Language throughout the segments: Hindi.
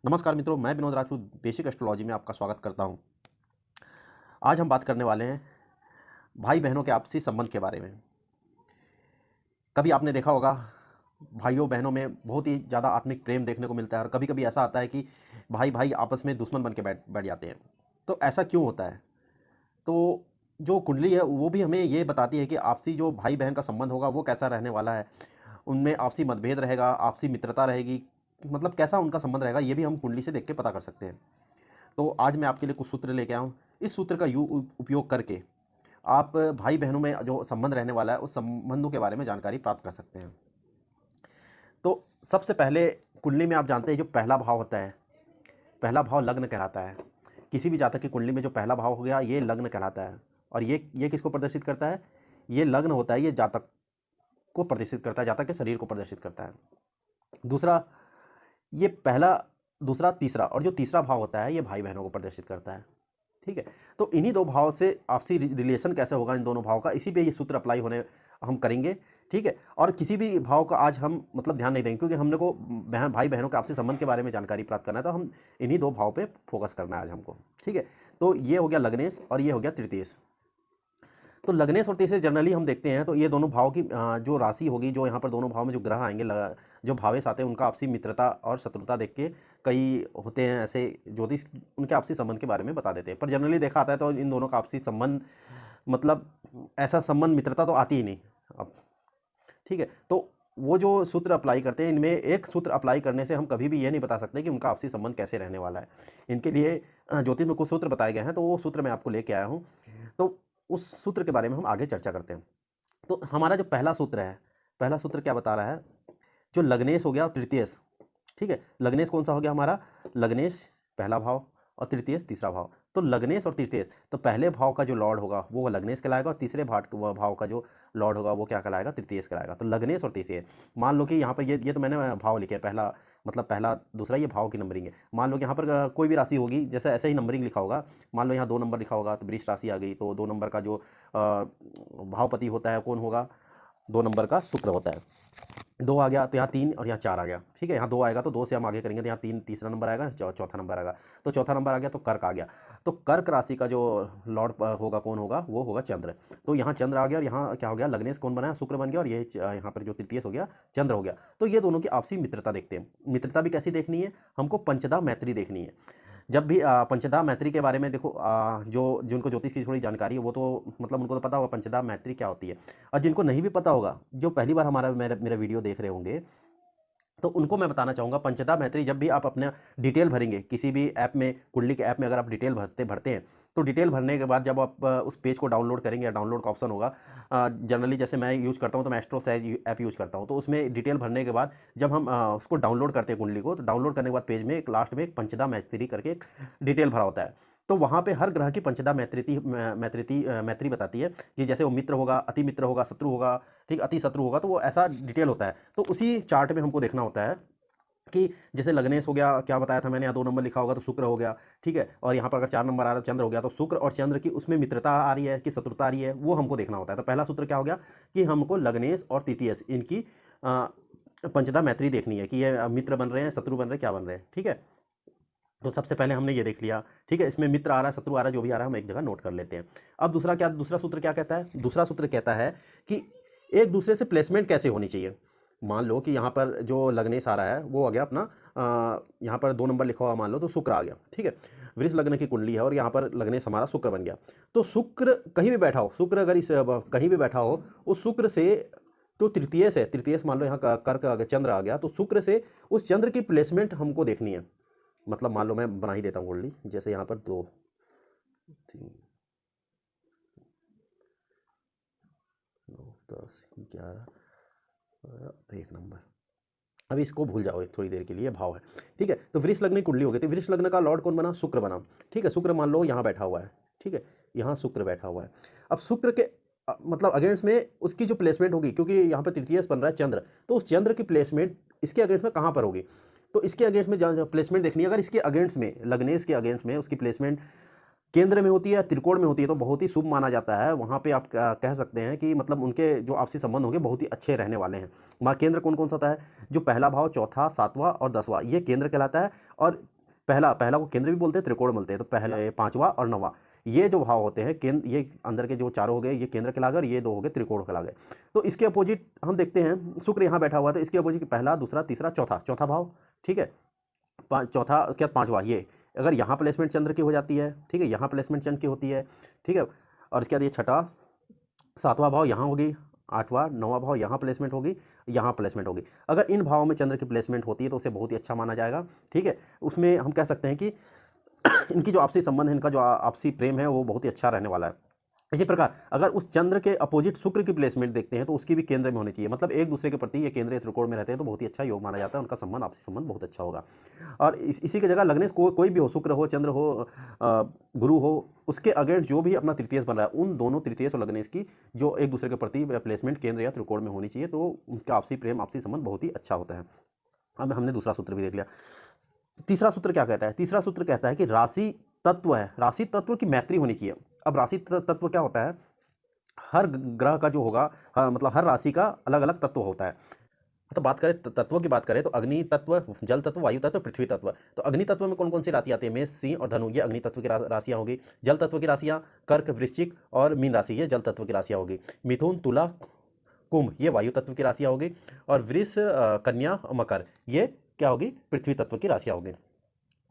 नमस्कार मित्रों, मैं विनोद राजपूत बेसिक एस्ट्रोलॉजी में आपका स्वागत करता हूं। आज हम बात करने वाले हैं भाई बहनों के आपसी संबंध के बारे में। कभी आपने देखा होगा भाइयों बहनों में बहुत ही ज़्यादा आत्मिक प्रेम देखने को मिलता है और कभी कभी ऐसा आता है कि भाई भाई आपस में दुश्मन बन के बैठ बैठ जाते हैं। तो ऐसा क्यों होता है? तो जो कुंडली है वो भी हमें ये बताती है कि आपसी जो भाई बहन का संबंध होगा वो कैसा रहने वाला है। उनमें आपसी मतभेद रहेगा, आपसी मित्रता रहेगी, मतलब कैसा उनका संबंध रहेगा, ये भी हम कुंडली से देख के पता कर सकते हैं। तो आज मैं आपके लिए कुछ सूत्र लेके आया हूँ। इस सूत्र का उपयोग करके आप भाई बहनों में जो संबंध रहने वाला है उस संबंधों के बारे में जानकारी प्राप्त कर सकते हैं। तो सबसे पहले कुंडली में आप जानते हैं जो पहला भाव होता है, पहला भाव लग्न कहलाता है। किसी भी जातक की कुंडली में जो पहला भाव हो गया ये लग्न कहलाता है। और ये किसको प्रदर्शित करता है? ये लग्न होता है, ये जातक को प्रदर्शित करता है, जातक के शरीर को प्रदर्शित करता है। दूसरा, ये पहला, दूसरा, तीसरा और जो तीसरा भाव होता है ये भाई बहनों को प्रदर्शित करता है। ठीक है, तो इन्हीं दो भाव से आपसी रिलेशन कैसे होगा इन दोनों भाव का, इसी पे ये सूत्र अप्लाई होने हम करेंगे। ठीक है, और किसी भी भाव का आज हम मतलब ध्यान नहीं देंगे क्योंकि हमने को भाई बहनों के आपसी संबंध के बारे में जानकारी प्राप्त करना है, तो हम इन्हीं दो भाव पे फोकस करना है आज हमको। ठीक है, तो ये हो गया लग्नेश और ये हो गया तृतीयेश। तो लग्नेश और तृतीयेश जनरली हम देखते हैं तो ये दोनों भाव की जो राशि होगी, जो यहाँ पर दोनों भाव में जो ग्रह आएंगे, जो भावेश आते हैं उनका आपसी मित्रता और शत्रुता देख के कई होते हैं ऐसे ज्योतिष उनके आपसी संबंध के बारे में बता देते हैं। पर जनरली देखा आता है तो इन दोनों का आपसी संबंध मतलब ऐसा संबंध मित्रता तो आती ही नहीं अब। ठीक है, तो वो जो सूत्र अप्लाई करते हैं इनमें एक सूत्र अप्लाई करने से हम कभी भी ये नहीं बता सकते कि उनका आपसी संबंध कैसे रहने वाला है। इनके लिए ज्योतिष में कुछ सूत्र बताए गए हैं, तो वो सूत्र मैं आपको लेके आया हूँ। तो उस सूत्र के बारे में हम आगे चर्चा करते हैं। तो हमारा जो पहला सूत्र है, पहला सूत्र क्या बता रहा है? जो लग्नेश हो गया और तृतीयेश। ठीक है, लग्नेश कौन सा हो गया हमारा? लग्नेश पहला भाव और तृतीयेश तीसरा भाव। तो लग्नेश और तृतीयेश, तो पहले भाव का जो लॉर्ड होगा वो लग्नेश कहलाएगा और तीसरे भाव का जो लॉर्ड होगा वो क्या कहलाएगा? तृतीयेश कहलाएगा। तो लग्नेश और तृतीयेश, मान लो कि यहाँ पर ये तो मैंने भाव लिखे हैं, पहला मतलब पहला दूसरा, ये भाव की नंबरिंग है। मान लो कि यहाँ पर कोई भी राशि होगी, जैसे ऐसे ही नंबरिंग लिखा होगा। मान लो यहाँ 2 नंबर लिखा होगा तो वृष राशि आ गई, तो 2 नंबर का जो भावपति होता है कौन होगा? 2 नंबर का शुक्र होता है। 2 आ गया तो यहाँ 3 और यहाँ 4 आ गया। ठीक है, यहाँ 2 आएगा तो 2 से हम आगे करेंगे तो यहाँ 3 तीसरा नंबर आएगा, चौथा नंबर आएगा। तो चौथा नंबर आ गया तो कर्क आ गया। तो कर्क राशि का जो लॉर्ड होगा कौन होगा? वो होगा चंद्र। तो यहाँ चंद्र आ गया और यहाँ क्या हो गया? लग्नेश कौन बना? शुक्र बन गया और ये यहाँ पर जो तृतीयेश हो गया चंद्र हो गया। तो ये दोनों की आपसी मित्रता देखते हैं। मित्रता भी कैसी देखनी है हमको? पंचदा मैत्री देखनी है। जब भी पंचदा मैत्री के बारे में देखो, जो जिनको ज्योतिष की थोड़ी जानकारी है वो तो मतलब उनको तो पता होगा पंचदा मैत्री क्या होती है। और जिनको नहीं भी पता होगा, जो पहली बार हमारा मेरा वीडियो देख रहे होंगे, तो उनको मैं बताना चाहूँगा पंचदा मैत्री जब भी आप अपना डिटेल भरेंगे किसी भी ऐप में, कुंडली के ऐप में अगर आप डिटेल भरते हैं तो डिटेल भरने के बाद जब आप उस पेज को डाउनलोड करेंगे या डाउनलोड का ऑप्शन होगा, जनरली जैसे मैं यूज़ करता हूँ तो मैं एस्ट्रोसैज ऐप यूज़ करता हूँ, तो उसमें डिटेल भरने के बाद जब हम उसको डाउनलोड करते हैं कुंडली को, तो डाउनलोड करने के बाद पेज में एक लास्ट में एक पंचदा मैत्री करके एक डिटेल भरा होता है। तो वहाँ पे हर ग्रह की पंचदा मैत्री बताती है कि जैसे वो मित्र होगा, अति मित्र होगा, शत्रु होगा, ठीक, अति शत्रु होगा, तो वो ऐसा डिटेल होता है। तो उसी चार्ट में हमको देखना होता है कि जैसे लग्नेश हो गया, क्या बताया था मैंने, यहाँ 2 नंबर लिखा होगा तो शुक्र हो गया। ठीक है, और यहाँ पर अगर 4 नंबर आ रहा है चंद्र हो गया, तो शुक्र और चंद्र की उसमें मित्रता आ रही है कि शत्रुता आ रही है, वो हमको देखना होता है। तो पहला सूत्र क्या हो गया कि हमको लग्नेश और तृतीयेश इनकी पंचदा मैत्री देखनी है कि ये मित्र बन रहे हैं, शत्रु बन रहे हैं, क्या बन रहे हैं। ठीक है, तो सबसे पहले हमने ये देख लिया। ठीक है, इसमें मित्र आ रहा है, शत्रु आ रहा है, जो भी आ रहा है हम एक जगह नोट कर लेते हैं। अब दूसरा सूत्र क्या कहता है? दूसरा सूत्र कहता है कि एक दूसरे से प्लेसमेंट कैसे होनी चाहिए। मान लो कि यहाँ पर जो लग्नेश आ रहा है वो आ गया अपना, यहाँ पर 2 नंबर लिखा हुआ मान लो तो शुक्र आ गया। ठीक है, वृष लग्न की कुंडली है और यहाँ पर लग्नेश हमारा शुक्र बन गया। तो शुक्र कहीं भी बैठा हो, शुक्र अगर इस कहीं भी बैठा हो, उस शुक्र से तो तृतीयेश है, तृतीयेश मान लो यहाँ कर्क आ गया, चंद्र आ गया, तो शुक्र से उस चंद्र की प्लेसमेंट हमको देखनी है। मतलब मान लो मैं बना ही देता हूँ कुंडली, जैसे यहाँ पर 2 3 9 10 11 1 नंबर। अब इसको भूल जाओ थोड़ी देर के लिए, भाव है। ठीक है, तो वृष लग्न की कुंडली हो गई, तो वृष लग्न का लॉर्ड कौन बना? शुक्र बना। ठीक है, शुक्र मान लो यहाँ बैठा हुआ है। ठीक है, यहाँ शुक्र बैठा हुआ है। अब शुक्र के मतलब अगेंस्ट में उसकी जो प्लेसमेंट होगी, क्योंकि यहाँ पर तृतीयेश बन रहा है चंद्र, तो उस चंद्र की प्लेसमेंट इसके अगेंस्ट में कहाँ पर होगी? तो इसके अगेंस्ट में जहाँ प्लेसमेंट देखनी है, अगर इसके अगेंस्ट में, लग्नेश के अगेंस्ट में उसकी प्लेसमेंट केंद्र में होती है, त्रिकोण में होती है, तो बहुत ही शुभ माना जाता है। वहाँ पे आप कह सकते हैं कि मतलब उनके जो आपसी संबंध होंगे बहुत ही अच्छे रहने वाले हैं। वहाँ केंद्र कौन कौन सा होता है? जो पहला भाव, चौथा, 7वां और 10वां, ये केंद्र कहलाता है। और पहला पहला को केंद्र भी बोलते हैं, त्रिकोण बोलते हैं। तो पहला, पांचवा और नौवा, ये जो भाव होते हैं केंद्र, ये अंदर के जो चारों हो गए ये केंद्र कहला गए और ये दो हो गए त्रिकोण कहला गए। तो इसके अपोजिट हम देखते हैं शुक्र यहाँ बैठा हुआ है, तो इसके अपोजिट पहला, दूसरा, तीसरा, चौथा, चौथा भाव, ठीक है, चौथा, उसके बाद पांचवा, ये अगर यहाँ प्लेसमेंट चंद्र की हो जाती है, ठीक है, यहाँ प्लेसमेंट चंद्र की होती है, ठीक है, और इसके बाद ये छठा, सातवां भाव यहाँ होगी, आठवां, नौवां भाव यहाँ प्लेसमेंट होगी, यहाँ प्लेसमेंट होगी। अगर इन भावों में चंद्र की प्लेसमेंट होती है तो उसे बहुत ही अच्छा माना जाएगा, ठीक है। उसमें हम कह सकते हैं कि इनकी जो आपसी संबंध है, इनका जो आपसी प्रेम है वो बहुत ही अच्छा रहने वाला है। इसी प्रकार अगर उस चंद्र के अपोजिट शुक्र की प्लेसमेंट देखते हैं तो उसकी भी केंद्र में होनी चाहिए, मतलब एक दूसरे के प्रति ये केंद्रीय त्रिकोण में रहते हैं तो बहुत ही अच्छा योग माना जाता है, उनका संबंध, आपसी संबंध बहुत अच्छा होगा। और इसी की जगह लगने से कोई भी हो, शुक्र हो, चंद्र हो, गुरु हो, उसके अगेंस्ट जो भी अपना तृतीयस बन रहा है, उन दोनों तृतीयस और लगनेश की जो एक दूसरे के प्रति प्लेसमेंट केंद्र या त्रिकोण में होनी चाहिए, तो उनका आपसी प्रेम, आपसी संबंध बहुत ही अच्छा होता है। अब हमने दूसरा सूत्र भी देख लिया। तीसरा सूत्र क्या कहता है? तीसरा सूत्र कहता है कि राशि तत्व है, राशि तत्व की मैत्री होनी चाहिए। अब राशि तत्व क्या होता है? हर ग्रह का जो होगा, मतलब हर राशि का अलग अलग तत्व होता है। तो बात करें तत्वों की बात करें तो अग्नि तत्व, जल तत्व, वायु तत्व, पृथ्वी तत्व। तो अग्नि तत्व में कौन कौन सी राशि आती है? मेष, सिंह और धनु, ये अग्नि तत्व की राशियां होगी। जल तत्व की राशियां कर्क, वृश्चिक और मीन राशि, ये जल तत्व की राशियां होगी। मिथुन, तुला, कुंभ, ये वायु तत्व की राशियां होगी। और वृष, कन्या, मकर, ये क्या होगी? पृथ्वी तत्व की राशियां होगी।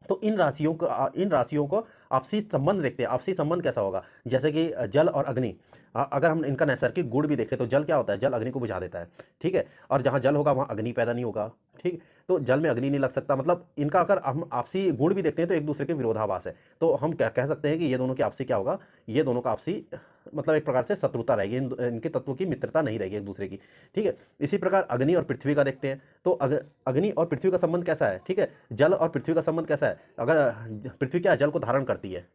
तो इन राशियों को आपसी संबंध देखते हैं। आपसी संबंध कैसा होगा? जैसे कि जल और अग्नि, अगर हम इनका नैसर्गिक गुण भी देखें तो जल क्या होता है? जल अग्नि को बुझा देता है, ठीक है। और जहाँ जल होगा वहाँ अग्नि पैदा नहीं होगा, ठीक। तो जल में अग्नि नहीं लग सकता, मतलब इनका अगर हम आपसी गुण भी देखते हैं तो एक दूसरे के विरोधाभास है। तो हम कह सकते हैं कि ये दोनों की आपसी क्या होगा? ये दोनों का आपसी मतलब एक प्रकार से शत्रुता रहेगी, इनके तत्वों की मित्रता नहीं रहेगी एक दूसरे की, ठीक है। इसी प्रकार अग्नि और पृथ्वी का देखते हैं। तो अग्नि और पृथ्वी का संबंध कैसा है? ठीक है। जल और पृथ्वी का संबंध कैसा है? अगर पृथ्वी क्या है? जल को धारण करती है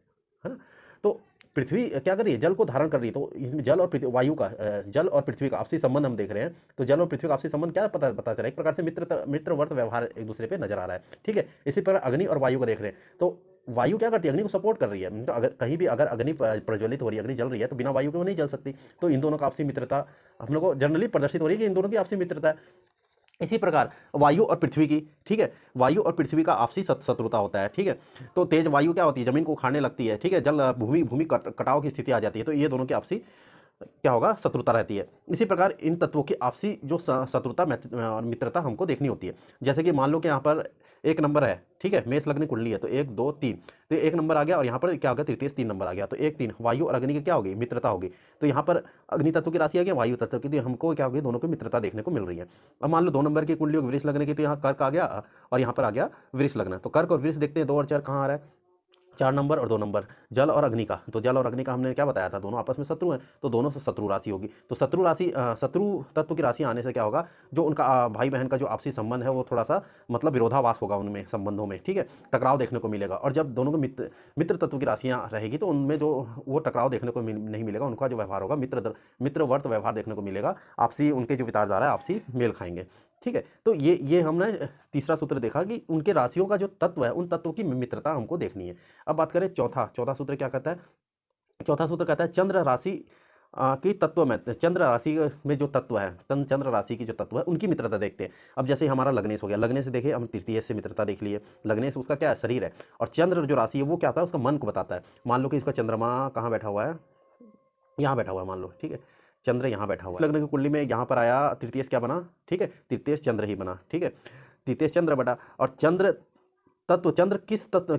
ना। तो पृथ्वी क्या कर रही है? जल को धारण कर रही है। तो इसमें जल और पृथ्वी, वायु का, जल और पृथ्वी का आपसी संबंध हम देख रहे हैं। तो जल और पृथ्वी का आपसी संबंध क्या पता चला? एक प्रकार से मित्रवर्त व्यवहार एक दूसरे पे नजर आ रहा है, ठीक है। इसी प्रकार अग्नि और वायु को देख रहे हैं। तो वायु क्या करती है? अग्नि को सपोर्ट कर रही है। तो अगर कहीं भी अगर अग्नि प्रज्वलित हो रही है, अग्नि जल रही है, तो बिना वायु के वो नहीं जल सकती। तो इन दोनों का आपसी मित्रता हम लोग को जनरली प्रदर्शित हो रही है कि इन दोनों की आपसी मित्रता है। इसी प्रकार वायु और पृथ्वी की, ठीक है, वायु और पृथ्वी का आपसी शत्रुता होता है, ठीक है। तो तेज वायु क्या होती है? जमीन को उखाड़ने लगती है, ठीक है। जल भूमि कटाव की स्थिति आ जाती है। तो ये दोनों की आपसी क्या होगा? शत्रुता रहती है। इसी प्रकार इन तत्वों की आपसी जो शत्रुता और मित्रता हमको देखनी होती है। जैसे कि मान लो कि यहाँ पर एक नंबर है, ठीक है, मेष लग्न कुंडली है, तो 1 2 3, तो एक नंबर आ गया। और यहाँ पर क्या हो गया? तृतीय 3 नंबर आ गया। तो 1 3 वायु और अग्नि की क्या होगी? मित्रता होगी। तो यहाँ पर अग्नि तत्व की राशि आ गया, वायु तत्व की, तो हमको क्या होगी? दोनों की मित्रता देखने को मिल रही है। अब मान लो 2 नंबर की कुंडली होगी वृष लग्न की, तो यहाँ कर्क आ गया और यहाँ पर आ गया वृष लग्न। तो कर्क और वृष देखते हैं, 2 और 4 कहाँ आ रहा है? 4 नंबर और 2 नंबर। जल और अग्नि का, तो जल और अग्नि का हमने क्या बताया था? दोनों आपस में शत्रु हैं, तो दोनों से शत्रु राशि होगी। तो शत्रु राशि, शत्रु तत्व की राशि आने से क्या होगा? जो उनका भाई बहन का जो आपसी संबंध है वो थोड़ा सा मतलब विरोधाभास होगा उनमें, संबंधों में, ठीक है, टकराव देखने को मिलेगा। और जब दोनों को मित्र तत्व की राशियाँ रहेगी तो उनमें जो वो टकराव देखने को नहीं मिलेगा, उनका जो व्यवहार होगा मित्रवर्त व्यवहार देखने को मिलेगा। आपसी उनके जो विचारधारा है आपसी मेल खाएंगे, ठीक है। तो ये हमने तीसरा सूत्र देखा कि उनके राशियों का जो तत्व है उन तत्वों की मित्रता हमको देखनी है। अब बात करें चौथा सूत्र क्या कहता है? चौथा सूत्र कहता है चंद्र राशि की तत्व में, चंद्र राशि में जो तत्व है, चंद्र राशि की जो तत्व है उनकी मित्रता देखते हैं। अब जैसे हमारा लग्नेश हो गया, लग्नेश से देखिए हम तृतीय से मित्रता देख लिए। लग्नेश उसका क्या है? शरीर है। और चंद्र जो राशि है वो क्या होता है? उसका मन को बताता है। मान लो कि इसका चंद्रमा कहाँ बैठा हुआ है? यहाँ बैठा हुआ है मान लो, ठीक है, चंद्र यहाँ बैठा हुआ है। लग्न की कुंडली में यहाँ पर आया तृतीयस क्या बना? ठीक है, तृतीयस चंद्र ही बना, ठीक है, तृतीयस चंद्र बटा। और चंद्र तत्व, चंद्र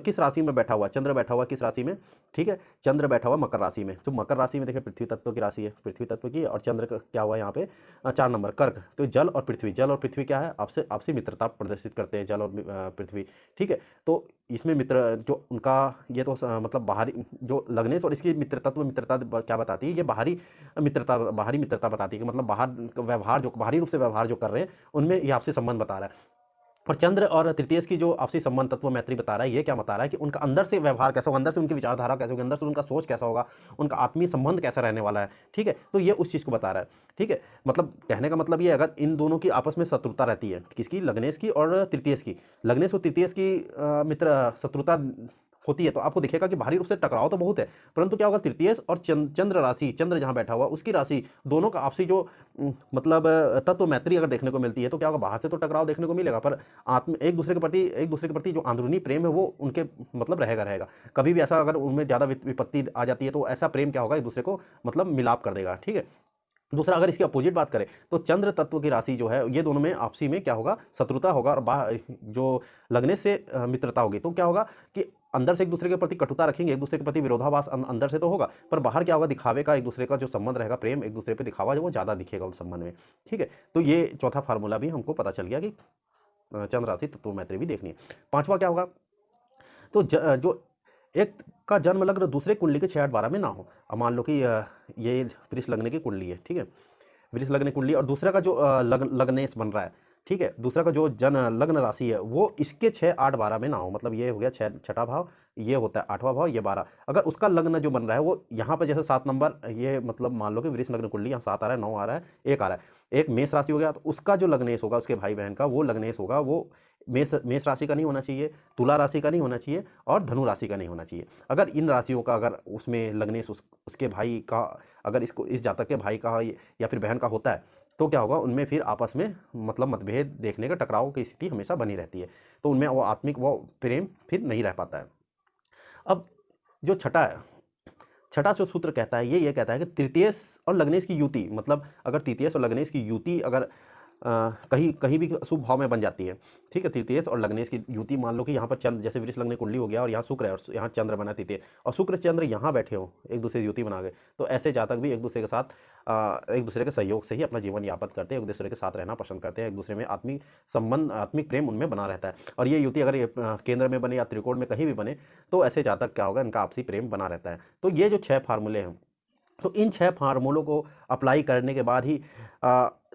किस राशि में बैठा हुआ? चंद्र बैठा हुआ किस राशि में? ठीक है, चंद्र बैठा हुआ मकर राशि में। तो मकर राशि में देखिए पृथ्वी तत्व की राशि है, पृथ्वी तत्व की। और चंद्र का क्या हुआ यहाँ पे? 4 नंबर कर्क। तो जल और पृथ्वी क्या है? आपसे मित्रता प्रदर्शित करते हैं, जल और पृथ्वी, ठीक है। तो इसमें मित्र जो उनका ये तो मतलब बाहरी जो लग्नेश और इसकी मित्रता क्या बताती है? ये बाहरी मित्रता बताती है कि मतलब बाहर व्यवहार, जो बाहरी रूप से व्यवहार जो कर रहे हैं उनमें ये आपसे संबंध बता रहा है। और चंद्र और तृतीयस की जो आपसी संबंध तत्व मैत्री बता रहा है, ये क्या बता रहा है कि उनका अंदर से व्यवहार कैसा होगा, अंदर से उनकी विचारधारा कैसे होगी, अंदर से उनका सोच कैसा होगा, उनका आत्मीय संबंध कैसा रहने वाला है, ठीक है। तो ये उस चीज़ को बता रहा है, ठीक है। मतलब कहने का मतलब ये, अगर इन दोनों की आपस में शत्रुता रहती है, किसकी? लग्नेश की और तृतीयस की। लग्नेश और तृतीयस की मित्र शत्रुता होती है तो आपको दिखेगा कि बाहरी रूप से टकराव तो बहुत है, परंतु क्या होगा, तृतीयेश और चंद्र राशि, चंद्र जहाँ बैठा हुआ उसकी राशि, दोनों का आपसी जो मतलब तत्व मैत्री अगर देखने को मिलती है तो क्या होगा, बाहर से तो टकराव देखने को मिलेगा, पर एक दूसरे के प्रति जो अंदरूनी प्रेम है वो उनके मतलब रहेगा। कभी भी ऐसा अगर उनमें ज़्यादा विपत्ति आ जाती है तो ऐसा प्रेम क्या होगा, एक दूसरे को मतलब मिलाप कर देगा, ठीक है। दूसरा, अगर इसकी अपोजिट बात करें तो चंद्र तत्व की राशि जो है, ये दोनों में आपसी में क्या होगा, शत्रुता होगा, और जो लगने से मित्रता होगी। तो क्या होगा कि अंदर से एक दूसरे के प्रति कटुता रखेंगे, एक दूसरे के प्रति विरोधाभास अंदर से तो होगा, पर बाहर क्या होगा, दिखावे का एक दूसरे का जो संबंध रहेगा, प्रेम एक दूसरे पे दिखावा जो वो ज़्यादा दिखेगा उस संबंध में, ठीक है। तो ये चौथा फार्मूला भी हमको पता चल गया कि चंद्र राशि तत्व मैत्री भी देखनी है। पांचवा क्या होगा, तो जो एक का जन्म लग्न दूसरे कुंडली के 6, 8, 12 में ना हो। अब मान लो कि ये वृष लग्न की कुंडली है, ठीक है, वृष लग्न कुंडली, और दूसरा का जो लग्नेश बन रहा है, ठीक है, दूसरा का जो लग्न राशि है वो इसके 6, 8, 12 में ना हो। मतलब ये हो गया छठा भाव, ये होता है 8वां भाव, ये 12। अगर उसका लग्न जो बन रहा है वो यहाँ पे जैसे 7 नंबर, ये मतलब मान लो कि वृष लग्न कुंडली, यहाँ 7 आ रहा है, 9 आ रहा है, 1 आ रहा है, एक मेष राशि हो गया, तो उसका जो लग्नेश होगा उसके भाई बहन का, वो लग्नेश होगा वो मेष राशि का नहीं होना चाहिए, तुला राशि का नहीं होना चाहिए, और धनु राशि का नहीं होना चाहिए। अगर इन राशियों का अगर उसमें लग्नेश उसके भाई का, अगर इसको इस जातक के भाई का या फिर बहन का होता है तो क्या होगा, उनमें फिर आपस में मतलब मतभेद देखने का, टकराव की स्थिति हमेशा बनी रहती है, तो उनमें वो आत्मिक वो प्रेम फिर नहीं रह पाता है। अब जो छठा है, छठा जो सूत्र कहता है ये कहता है कि तृतीयेश और लग्नेश की युति, मतलब अगर तृतीयेश और लग्नेश की युति अगर कहीं भी शुभ भाव में बन जाती है, ठीक है, तृतीयेश और लग्नेश की युति, मान लो कि यहाँ पर चंद्र, जैसे वृष लग्न कुंडली हो गया और यहाँ शुक्र है और यहाँ चंद्र बना तृतीय, और शुक्र चंद्र यहाँ बैठे हो, एक दूसरे युति बना गए, तो ऐसे जातक भी एक दूसरे के साथ एक दूसरे के सहयोग से ही अपना जीवन यापन करते हैं, एक दूसरे के साथ रहना पसंद करते हैं, एक दूसरे में आत्मिक संबंध, आत्मिक प्रेम उनमें बना रहता है। और ये युति अगर ये केंद्र में बने या त्रिकोण में कहीं भी बने तो ऐसे जातक क्या होगा, इनका आपसी प्रेम बना रहता है। तो ये जो 6 फार्मूले हैं, तो इन 6 फार्मूलों को अप्लाई करने के बाद ही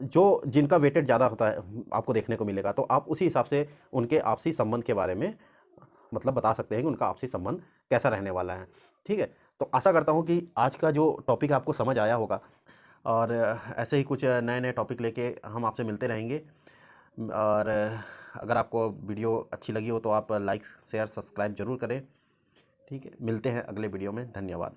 जो जिनका वेटेज ज़्यादा होता है आपको देखने को मिलेगा, तो आप उसी हिसाब से उनके आपसी संबंध के बारे में मतलब बता सकते हैं कि उनका आपसी संबंध कैसा रहने वाला है, ठीक है। तो आशा करता हूँ कि आज का जो टॉपिक आपको समझ आया होगा, और ऐसे ही कुछ नए नए टॉपिक लेके हम आपसे मिलते रहेंगे। और अगर आपको वीडियो अच्छी लगी हो तो आप लाइक, शेयर, सब्सक्राइब जरूर करें, ठीक है। मिलते हैं अगले वीडियो में, धन्यवाद।